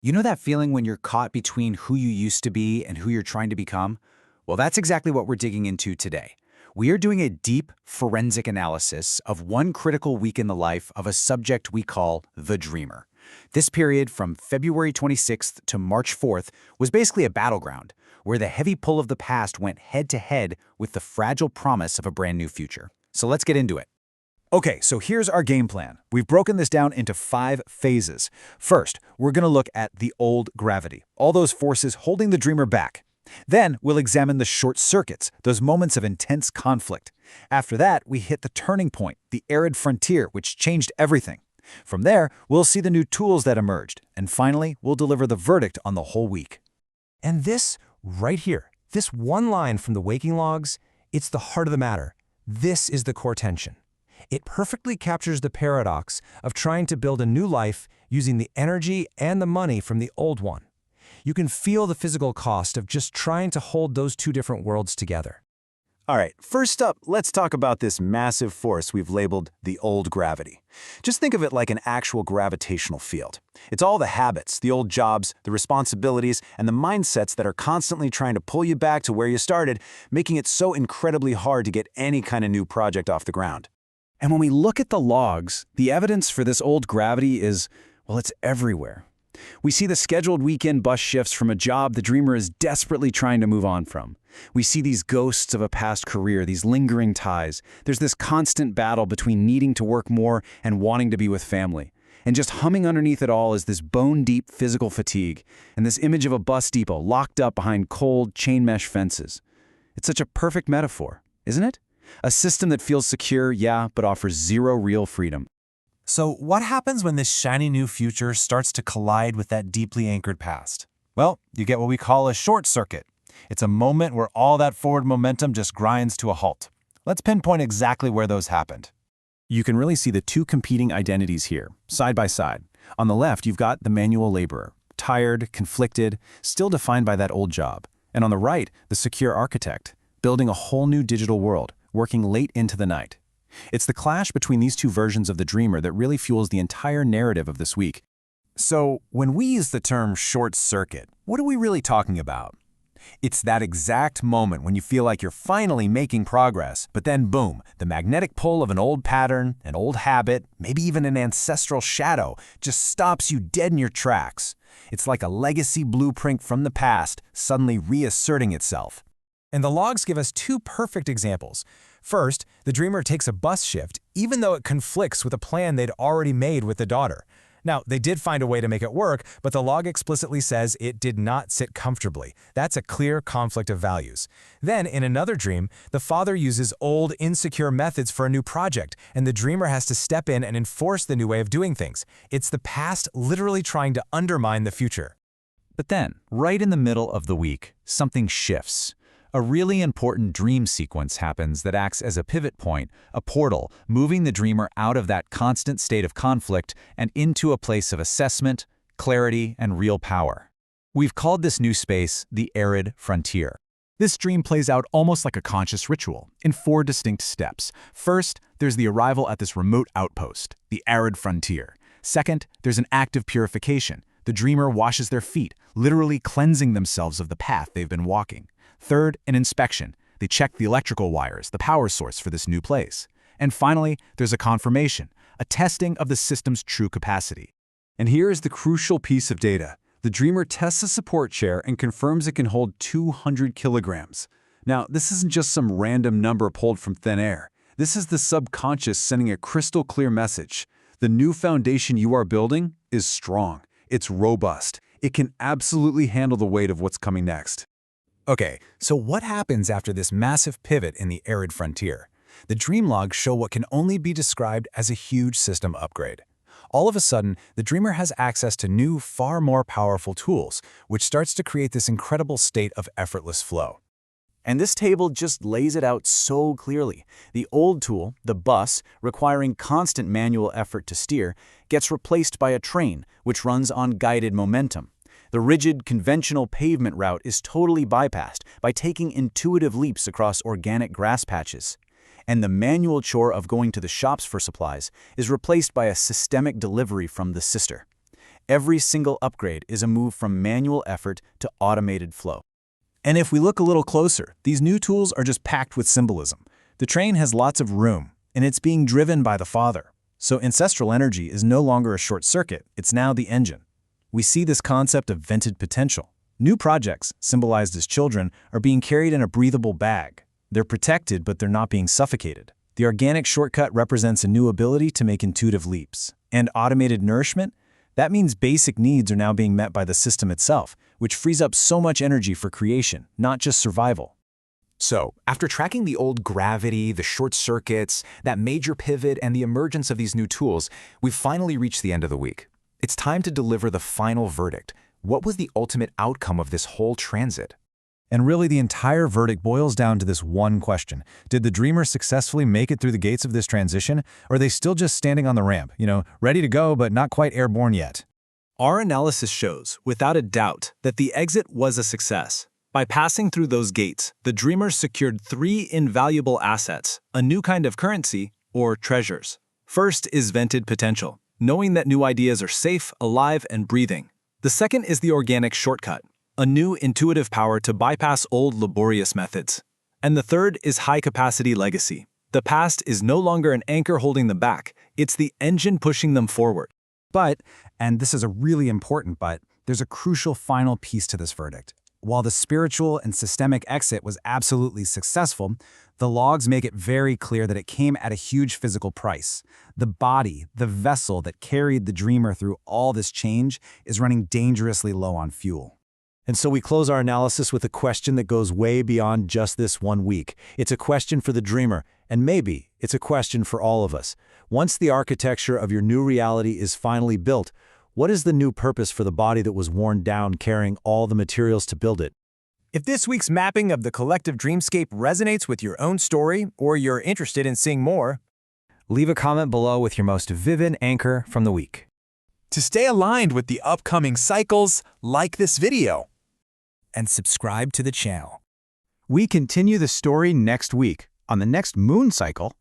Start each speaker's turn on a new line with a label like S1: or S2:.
S1: You know that feeling when you're caught between who you used to be and who you're trying to become? Well, that's exactly what we're digging into today. We are doing a deep forensic analysis of one critical week in the life of a subject we call the dreamer. This period from February 26th to March 4th was basically a battleground where the heavy pull of the past went head to head with the fragile promise of a brand new future. So let's get into it. Okay, so here's our game plan. We've broken this down into 5 phases. First, we're going to look at the old gravity, all those forces holding the dreamer back. Then, we'll examine the short circuits, those moments of intense conflict. After that, we hit the turning point, the arid frontier, which changed everything. From there, we'll see the new tools that emerged. And finally, we'll deliver the verdict on the whole week.
S2: And this, right here, this one line from the waking logs, it's the heart of the matter. This is the core tension. It perfectly captures the paradox of trying to build a new life using the energy and the money from the old one. You can feel the physical cost of just trying to hold those two different worlds together.
S3: All right, first up, let's talk about this massive force we've labeled the old gravity. Just think of it like an actual gravitational field. It's all the habits, the old jobs, the responsibilities, and the mindsets that are constantly trying to pull you back to where you started, making it so incredibly hard to get any kind of new project off the ground.
S1: And when we look at the logs, the evidence for this old gravity is, well, it's everywhere. We see the scheduled weekend bus shifts from a job the dreamer is desperately trying to move on from. We see these ghosts of a past career, these lingering ties. There's this constant battle between needing to work more and wanting to be with family. And just humming underneath it all is this bone-deep physical fatigue and this image of a bus depot locked up behind cold, chain mesh fences. It's such a perfect metaphor, isn't it? A system that feels secure, yeah, but offers zero real freedom.
S2: So what happens when this shiny new future starts to collide with that deeply anchored past? Well, you get what we call a short circuit. It's a moment where all that forward momentum just grinds to a halt. Let's pinpoint exactly where those happened.
S4: You can really see the two competing identities here, side by side. On the left, you've got the manual laborer, tired, conflicted, still defined by that old job. And on the right, the secure architect, building a whole new digital world, working late into the night. It's the clash between these two versions of the dreamer that really fuels the entire narrative of this week.
S2: So, when we use the term short circuit, what are we really talking about? It's that exact moment when you feel like you're finally making progress, but then boom, the magnetic pull of an old pattern, an old habit, maybe even an ancestral shadow just stops you dead in your tracks. It's like a legacy blueprint from the past suddenly reasserting itself. And the logs give us 2 perfect examples. First, the dreamer takes a bus shift, even though it conflicts with a plan they'd already made with the daughter. Now, they did find a way to make it work, but the log explicitly says it did not sit comfortably. That's a clear conflict of values. Then, in another dream, the father uses old, insecure methods for a new project, and the dreamer has to step in and enforce the new way of doing things. It's the past literally trying to undermine the future.
S1: But then, right in the middle of the week, something shifts. A really important dream sequence happens that acts as a pivot point, a portal, moving the dreamer out of that constant state of conflict and into a place of assessment, clarity, and real power. We've called this new space the arid frontier. This dream plays out almost like a conscious ritual, in 4 distinct steps. First, there's the arrival at this remote outpost, the arid frontier. Second, there's an act of purification. The dreamer washes their feet, literally cleansing themselves of the path they've been walking. Third, an inspection. They check the electrical wires, the power source for this new place. And finally, there's a confirmation, a testing of the system's true capacity.
S3: And here is the crucial piece of data. The dreamer tests a support chair and confirms it can hold 200 kilograms. Now, this isn't just some random number pulled from thin air. This is the subconscious sending a crystal clear message. The new foundation you are building is strong. It's robust. It can absolutely handle the weight of what's coming next.
S2: Okay, so what happens after this massive pivot in the arid frontier? The dream logs show what can only be described as a huge system upgrade. All of a sudden, the dreamer has access to new, far more powerful tools, which starts to create this incredible state of effortless flow.
S4: And this table just lays it out so clearly. The old tool, the bus, requiring constant manual effort to steer, gets replaced by a train, which runs on guided momentum. The rigid, conventional pavement route is totally bypassed by taking intuitive leaps across organic grass patches. And the manual chore of going to the shops for supplies is replaced by a systemic delivery from the sister. Every single upgrade is a move from manual effort to automated flow.
S2: And if we look a little closer, these new tools are just packed with symbolism. The train has lots of room, and it's being driven by the father. So ancestral energy is no longer a short circuit, it's now the engine. We see this concept of vented potential. New projects, symbolized as children, are being carried in a breathable bag. They're protected, but they're not being suffocated. The organic shortcut represents a new ability to make intuitive leaps. And automated nourishment? That means basic needs are now being met by the system itself, which frees up so much energy for creation, not just survival.
S1: So, after tracking the old gravity, the short circuits, that major pivot, and the emergence of these new tools, we've finally reached the end of the week. It's time to deliver the final verdict. What was the ultimate outcome of this whole transit?
S2: And really, the entire verdict boils down to this one question. Did the dreamers successfully make it through the gates of this transition, or are they still just standing on the ramp, ready to go but not quite airborne yet?
S5: Our analysis shows, without a doubt, that the exit was a success. By passing through those gates, the dreamers secured 3 invaluable assets, a new kind of currency, or treasures. First is vented potential, knowing that new ideas are safe, alive, and breathing. The second is the organic shortcut, a new intuitive power to bypass old laborious methods. And the third is high-capacity legacy. The past is no longer an anchor holding them back, it's the engine pushing them forward.
S3: But, and this is a really important but, there's a crucial final piece to this verdict. While the spiritual and systemic exit was absolutely successful, the logs make it very clear that it came at a huge physical price. The body, the vessel that carried the dreamer through all this change, is running dangerously low on fuel.
S2: And so we close our analysis with a question that goes way beyond just this one week. It's a question for the dreamer, and maybe it's a question for all of us. Once the architecture of your new reality is finally built, what is the new purpose for the body that was worn down carrying all the materials to build it?
S5: If this week's mapping of the collective dreamscape resonates with your own story, or you're interested in seeing more,
S2: Leave a comment below with your most vivid anchor from the week.
S5: to stay aligned with the upcoming cycles, like this video.
S2: And subscribe to the channel.
S4: We continue the story next week on the next moon cycle.